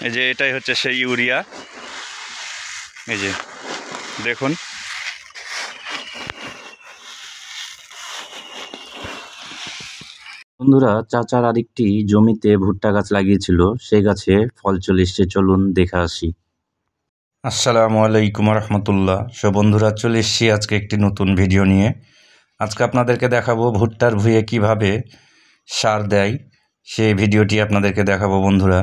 এই যে এটাই হচ্ছে সেই ইউরিয়া। এই যে দেখুন, বন্ধুরা, চাচার আরেকটি জমিতে ভুট্টা গাছ লাগিয়েছিল, সেই গাছে ফল চলে এসছে। চলুন দেখে আসি। আসসালামু আলাইকুম রহমতুল্লাহ। বন্ধুরা, চলে এসেছি আজকে একটি নতুন ভিডিও নিয়ে। আজকে আপনাদেরকে দেখাবো ভুট্টার ভুঁইয়ে কিভাবে সার দেয়, সেই ভিডিওটি আপনাদেরকে দেখাবো। বন্ধুরা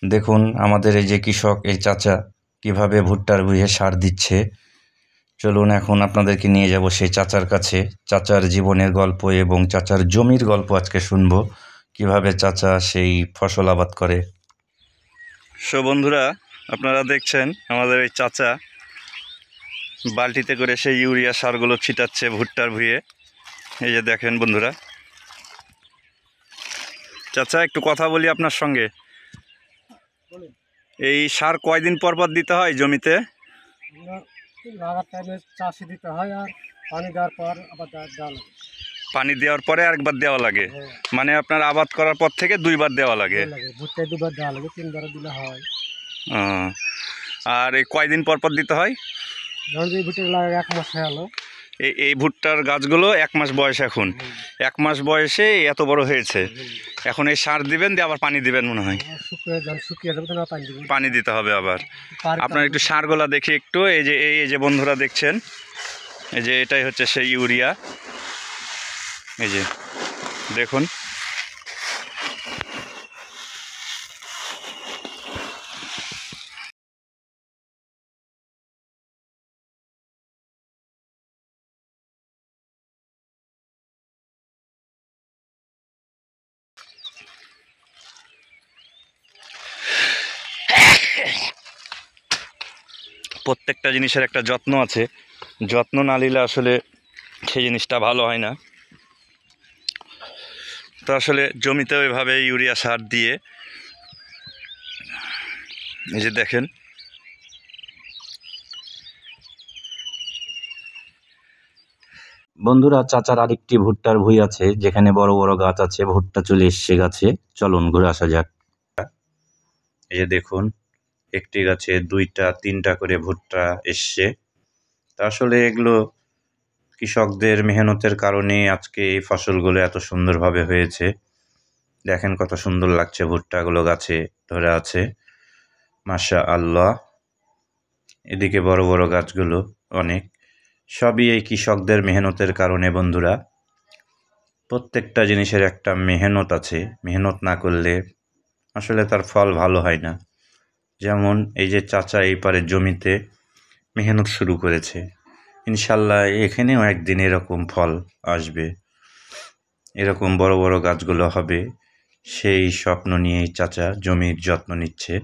দেখুন, আমাদের এই যে কৃষক, এই চাচা কিভাবে ভুট্টার ভুঁইয়ে সার দিচ্ছে। চলুন এখন আপনাদেরকে নিয়ে যাব সেই চাচার কাছে। চাচার জীবনের গল্প এবং চাচার জমির গল্প আজকে শুনবো, কিভাবে চাচা সেই ফসল আবাদ করে। বন্ধুরা, আপনারা দেখছেন আমাদের এই চাচা বালতিতে করে সেই ইউরিয়া সারগুলো ছিটাচ্ছে ভুট্টার ভুঁইয়ে। এই যে দেখেন বন্ধুরা। চাচা, একটু কথা বলি আপনার সঙ্গে। এই সার কয়দিন পর পর দিতে হয় জমিতে? লাগার টাইমে চাষি দিতে হয়, আর পানি দেওয়ার পর আবার দেওয়া লাগে। পানি দেওয়ার পরে আরেকবার দেওয়া লাগে, মানে আপনার আবাদ করার পর থেকে দুইবার দেওয়া লাগে। ভুট্টায় দুবার দেওয়া লাগে, তিনবার দিলে হয়। আর এই কয়দিন পর পর দিতে হয়? যখন যে ভুট্টা লাগে 1 মাস হয়ে গেলো। এই ভুট্টার গাছগুলো 1 মাস বয়স, এখন 1 মাস বয়সে এত বড় হয়েছে। এখন এই সার দিবেন, দিয়ে আবার পানি দিবেন মনে হয়। শুকিয়ে যাবে তো পানি দিতে হবে আবার। আপনার একটু সারগুলা দেখি একটু। এই যে বন্ধুরা দেখছেন, এই যে এটাই হচ্ছে সেই ইউরিয়া। এই যে দেখুন, প্রত্যেকটা জিনিসের একটা যত্ন আছে। যত্ন না নিলে আসলে সেই জিনিসটা ভালো হয় না। তো আসলে জমিতেও এভাবে ইউরিয়া সার দিয়ে, এই যে দেখেন, বন্ধুরা, চাচার আরেকটি ভুট্টার ভুঁই আছে, যেখানে বড় বড় গাছ আছে। ভুট্টা চলে এসছে গাছে। চলুন ঘুরে আসা যাক। এই যে দেখুন, একটি গাছে 2টা 3টা করে ভুট্টা এসছে। তা আসলে এগুলো কৃষকদের মেহনতের কারণে আজকে এই ফসলগুলো এত সুন্দরভাবে হয়েছে। দেখেন কত সুন্দর লাগছে, ভুট্টাগুলো গাছে ধরে আছে, মাশাআল্লাহ। এদিকে বড় বড় গাছগুলো অনেক, সবই এই কৃষকদের মেহনতের কারণে। বন্ধুরা, প্রত্যেকটা জিনিসের একটা মেহনত আছে, মেহনত না করলে আসলে তার ফল ভালো হয় না। যেমন এই যে চাচা এই পারে জমিতে মেহনত শুরু করেছে, ইনশাল্লাহ এখানেও একদিন এরকম ফল আসবে, এরকম বড় বড় গাছগুলো হবে। সেই স্বপ্ন নিয়েই চাচা জমির যত্ন নিচ্ছে।